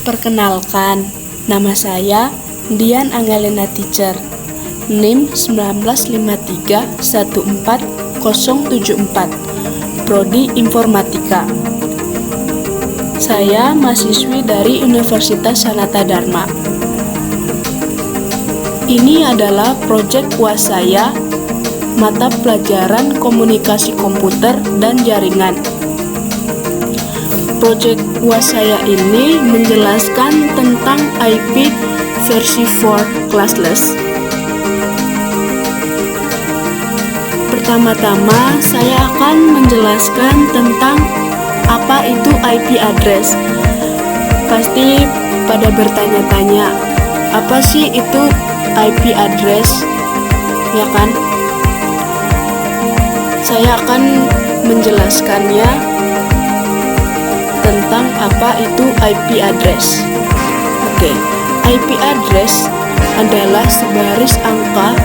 Perkenalkan, nama saya Dian Angelina Teacher, NIM 1953-14074, Prodi Informatika. Saya mahasiswi dari Universitas Sanata Dharma. Ini adalah proyek UAS saya, mata pelajaran komunikasi komputer dan jaringan. Proyek UAS saya ini menjelaskan tentang IP versi 4 classless. Pertama-tama, saya akan menjelaskan tentang apa itu IP address. Pasti pada bertanya-tanya, apa sih itu IP address? Ya kan? Saya akan menjelaskannya tentang apa itu IP address. Oke, IP address adalah sebaris angka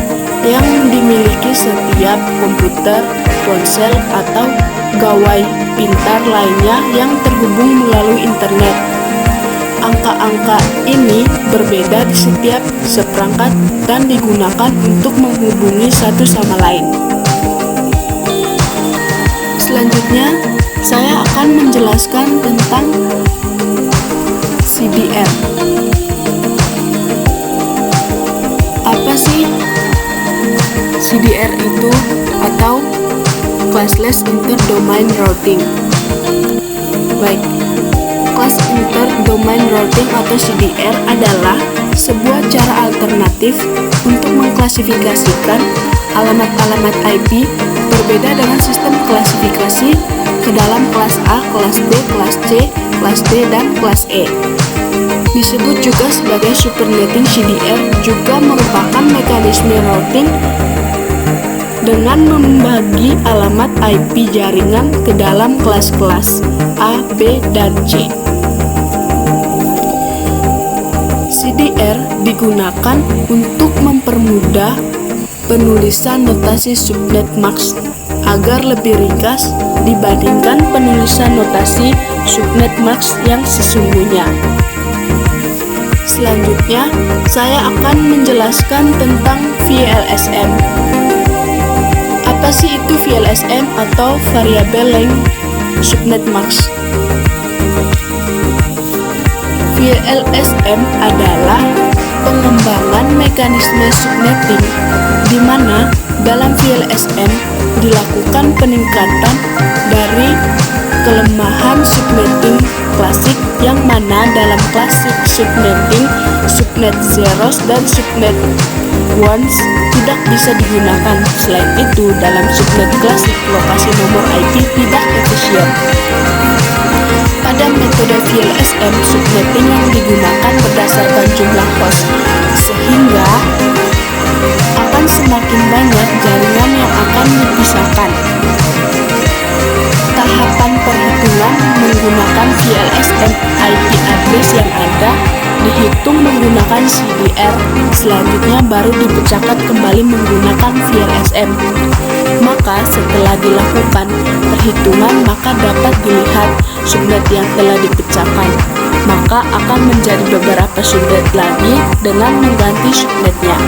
yang dimiliki setiap komputer, ponsel, atau gawai pintar lainnya yang terhubung melalui internet. Angka-angka ini berbeda di setiap seperangkat dan digunakan untuk menghubungi satu sama lain. Selanjutnya, saya akan menjelaskan tentang CDR. Apa sih CDR itu, atau Classless Inter-Domain Routing? Baik, Class Inter-Domain Routing atau CDR adalah sebuah cara alternatif untuk mengklasifikasikan alamat-alamat IP berbeda dengan sistem klasifikasi ke dalam kelas A, kelas B, kelas C, kelas D, dan kelas E. Disebut juga sebagai Supernetting. CDR juga merupakan mekanisme routing dengan membagi alamat IP jaringan ke dalam kelas-kelas A, B, dan C. CDR digunakan untuk mempermudah penulisan notasi subnet max agar lebih ringkas dibandingkan penulisan notasi subnet max yang sesungguhnya. Selanjutnya, saya akan menjelaskan tentang VLSM. Apa sih itu VLSM atau Variable Length Subnet Max? VLSM adalah pengembangan mekanisme subnetting di mana dalam VLSM dilakukan peningkatan dari kelemahan subnetting klasik, yang mana dalam klasik subnetting, subnet zeros dan subnet ones tidak bisa digunakan. Selain itu, dalam subnet klasik, lokasi nomor IP tidak efisien. Pada metode VLSM, subnetting yang digunakan berdasarkan jumlah host, sehingga akan semakin banyak jaringan yang akan dipisahkan. Tahapan perhitungan menggunakan VLSM IP address yang ada dihitung menggunakan CDR, selanjutnya baru dipecahkan kembali menggunakan VLSM. Maka setelah dilakukan perhitungan, maka dapat dilihat subnet yang telah dipecahkan. Maka akan menjadi beberapa subnet lagi dengan mengganti subnetnya.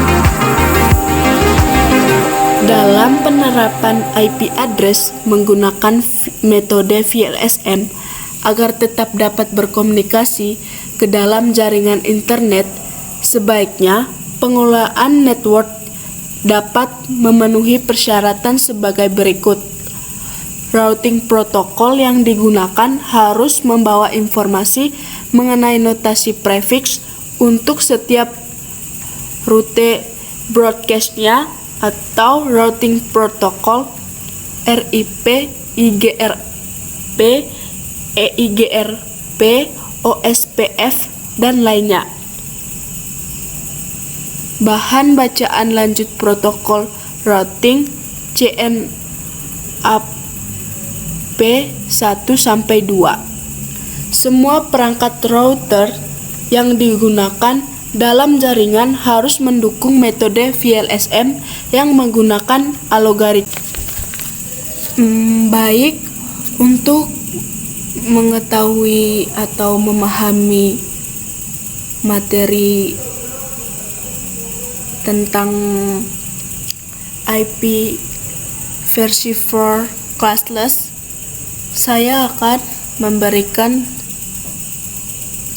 Dalam penerapan IP address menggunakan metode VLSM agar tetap dapat berkomunikasi ke dalam jaringan internet, sebaiknya pengelolaan network dapat memenuhi persyaratan sebagai berikut. Routing protokol yang digunakan harus membawa informasi mengenai notasi prefix untuk setiap rute broadcast-nya, atau routing protokol RIP, IGRP, EIGRP, OSPF, dan lainnya. Bahan bacaan lanjut protokol routing CNAP 1-2. Semua perangkat router yang digunakan dalam jaringan harus mendukung metode VLSM yang menggunakan algoritma. Baik, untuk mengetahui atau memahami materi tentang IP versi 4 classless, saya akan memberikan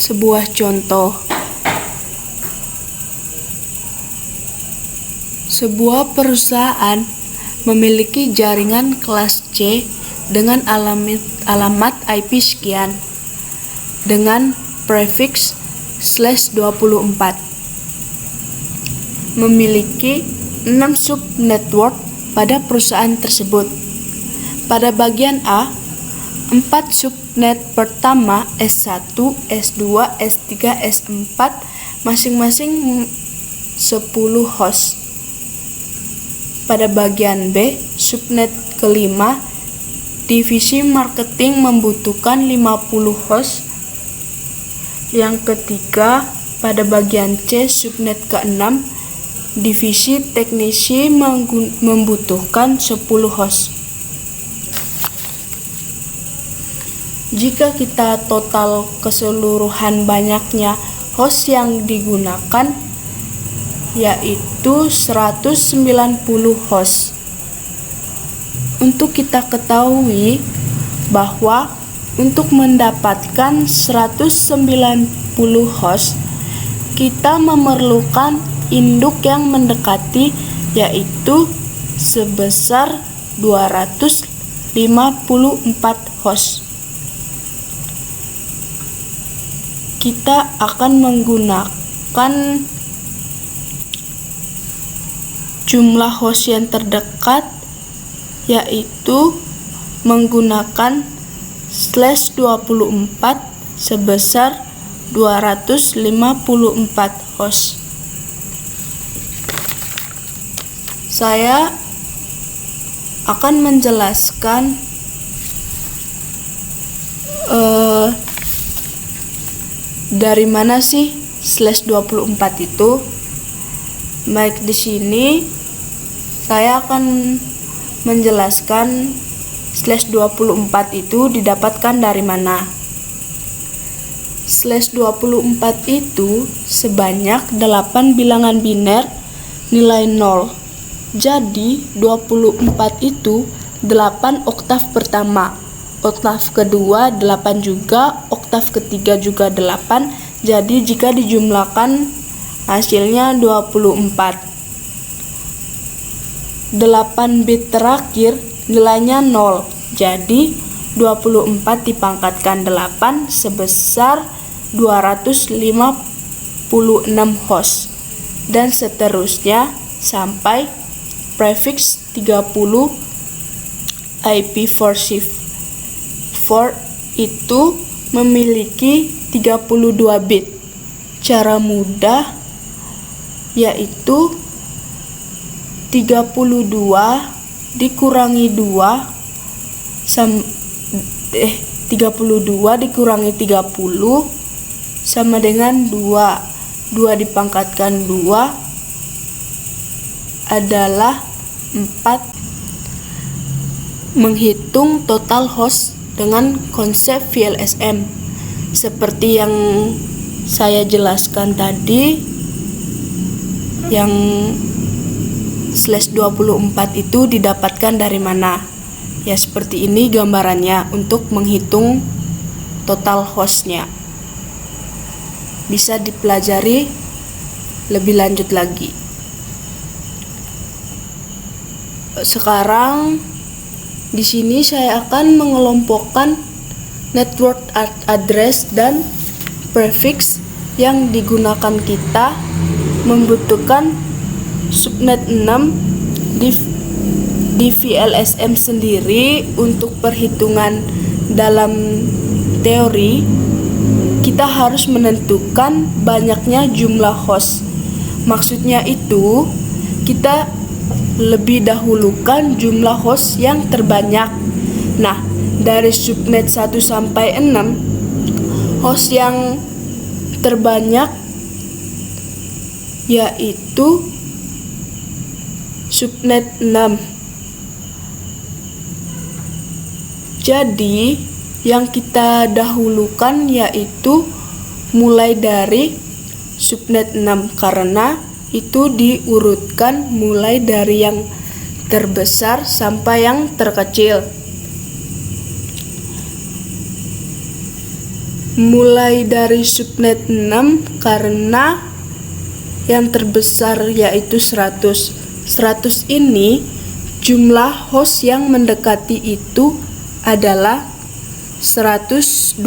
sebuah contoh. Sebuah perusahaan memiliki jaringan kelas C dengan alamat IP sekian dengan prefix /24, memiliki 6 subnetwork pada perusahaan tersebut. Pada bagian A, 4 subnet pertama S1, S2, S3, S4 masing-masing 10 host. Pada bagian B, subnet kelima, divisi marketing membutuhkan 50 host. Yang ketiga, pada bagian C, subnet ke-6, divisi teknisi membutuhkan 10 host. Jika kita total keseluruhan banyaknya host yang digunakan, yaitu 190 host. Untuk kita ketahui bahwa untuk mendapatkan 190 host, kita memerlukan induk yang mendekati, yaitu sebesar 254 host. Kita akan menggunakan jumlah host yang terdekat, yaitu menggunakan /24 sebesar 254 host. Saya akan menjelaskan dari mana sih /24 itu. Baik, di sini saya akan menjelaskan /24 itu didapatkan dari mana. /24 itu sebanyak 8 bilangan biner nilai 0. Jadi 24 itu 8 oktav pertama, oktav kedua 8 juga, oktav ketiga juga 8. Jadi jika dijumlahkan hasilnya 24. 8 bit terakhir nilainya 0. Jadi 24 dipangkatkan 8 sebesar 256 host, dan seterusnya sampai prefix 30 IP versi 4 itu memiliki 32 bit. Cara mudah yaitu 32 dikurangi 2 32 dikurangi 30 sama dengan 2. 2 dipangkatkan 2 adalah 4. Menghitung total host dengan konsep VLSM seperti yang saya jelaskan tadi, yang /24 itu didapatkan dari mana. Ya, seperti ini gambarannya untuk menghitung total hostnya. Bisa dipelajari lebih lanjut lagi. Sekarang di sini saya akan mengelompokkan network address dan prefix yang digunakan. Kita membutuhkan subnet 6 di VLSM sendiri. Untuk perhitungan dalam teori, kita harus menentukan banyaknya jumlah host. Maksudnya itu, kita lebih dahulukan jumlah host yang terbanyak. Nah, dari subnet 1 sampai 6, host yang terbanyak yaitu subnet 6. Jadi, yang kita dahulukan yaitu mulai dari subnet 6 karena itu diurutkan mulai dari yang terbesar sampai yang terkecil. Mulai dari subnet 6 karena yang terbesar yaitu 100. 100 ini jumlah host yang mendekati itu adalah 128.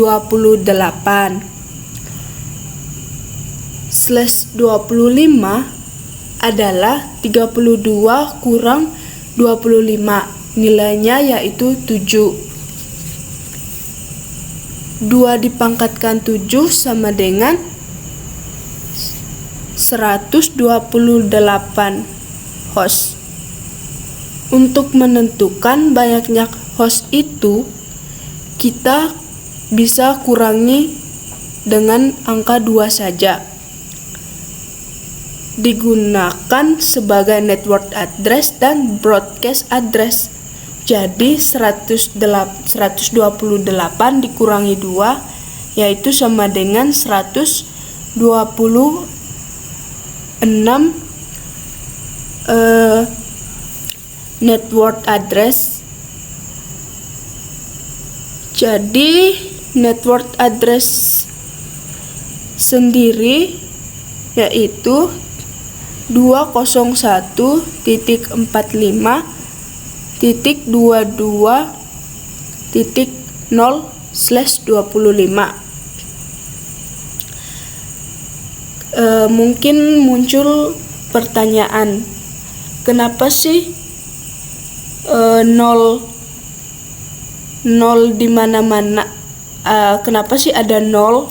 /25 adalah 32 kurang 25, nilainya yaitu 7. 2 dipangkatkan 7 sama dengan 128 host. Untuk menentukan banyaknya host itu, kita bisa kurangi dengan angka 2 saja. Digunakan sebagai network address dan broadcast address. Jadi 128 dikurangi 2 yaitu sama dengan 126 network address. Jadi network address sendiri yaitu 201.45.22.0/25. Mungkin muncul pertanyaan, kenapa sih 0 di mana-mana? Kenapa sih ada 0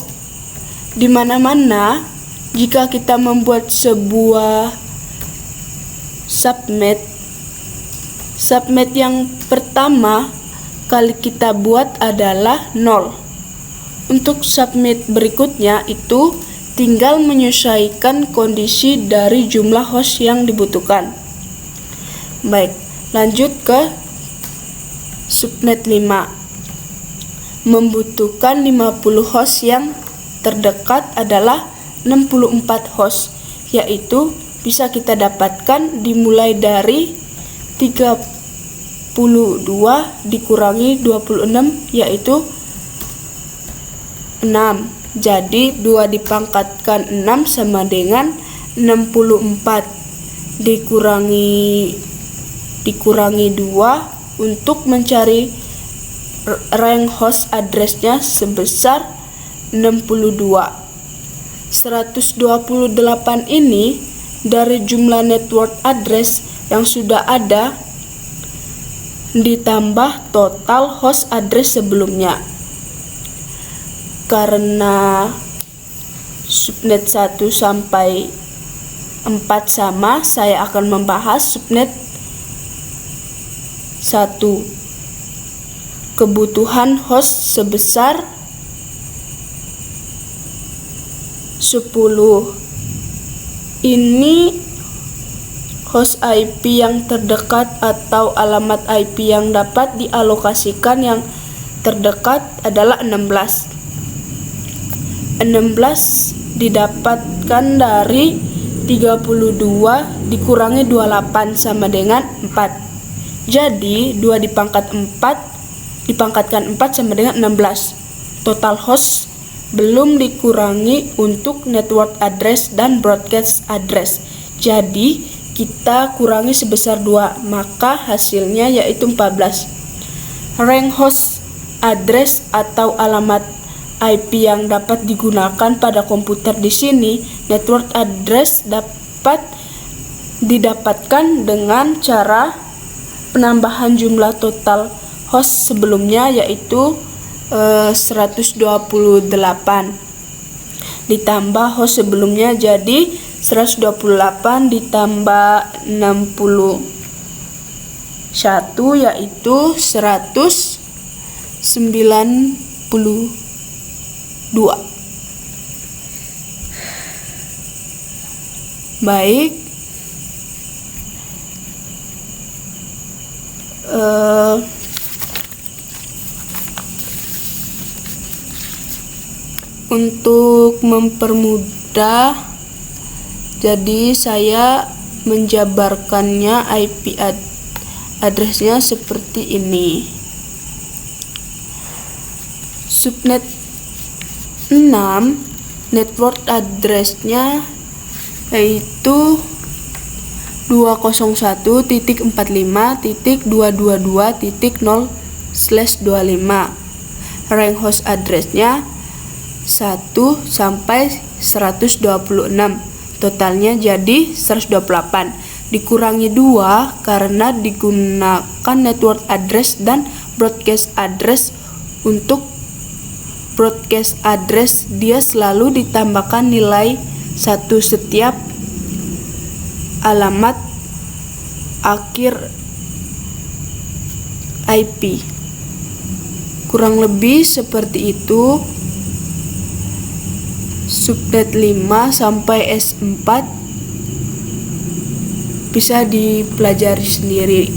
di mana-mana? Jika kita membuat sebuah subnet yang pertama kali kita buat adalah 0. Untuk subnet berikutnya itu tinggal menyesuaikan kondisi dari jumlah host yang dibutuhkan. Baik, lanjut ke subnet 5. Membutuhkan 50 host, yang terdekat adalah 64 host, yaitu bisa kita dapatkan dimulai dari 32 dikurangi 26 yaitu 6. Jadi 2 dipangkatkan 6 sama dengan 64 dikurangi 2 untuk mencari rank host address-nya sebesar 62. 128 ini dari jumlah network address yang sudah ada ditambah total host address sebelumnya. Karena subnet 1 sampai 4 sama, saya akan membahas subnet 1. Kebutuhan host sebesar 10. Ini host IP yang terdekat atau alamat IP yang dapat dialokasikan yang terdekat adalah 16. 16 didapatkan dari 32 dikurangi 28 sama dengan 4. Jadi 2 dipangkatkan 4 sama dengan 16. Total host belum dikurangi untuk network address dan broadcast address. Jadi kita kurangi sebesar 2, maka hasilnya yaitu 14. Rank host address atau alamat IP yang dapat digunakan pada komputer di sini, network address dapat didapatkan dengan cara penambahan jumlah total host sebelumnya yaitu 128 ditambah host sebelumnya, jadi 128 ditambah 61 yaitu 192. Baik, untuk mempermudah Jadi saya menjabarkannya IP addressnya seperti ini. Subnet 6 network addressnya yaitu 201.45.222.0/25. Rank host addressnya 1 sampai 126. Totalnya jadi 128. Dikurangi 2 karena digunakan network address dan broadcast address. Untuk broadcast address dia selalu ditambahkan nilai 1 setiap alamat akhir IP. Kurang lebih seperti itu. Subnet 5 sampai S4 bisa dipelajari sendiri.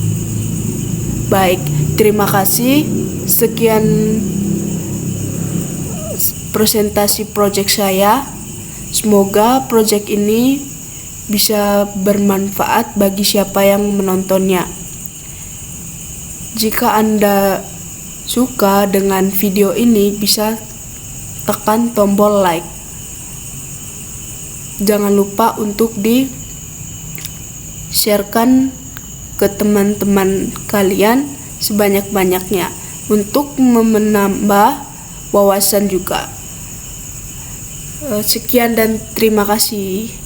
Baik, terima kasih. Sekian presentasi project saya. Semoga project ini bisa bermanfaat bagi siapa yang menontonnya. Jika Anda suka dengan video ini, bisa tekan tombol like. Jangan lupa untuk di-sharekan ke teman-teman kalian sebanyak-banyaknya untuk menambah wawasan juga. Sekian dan terima kasih.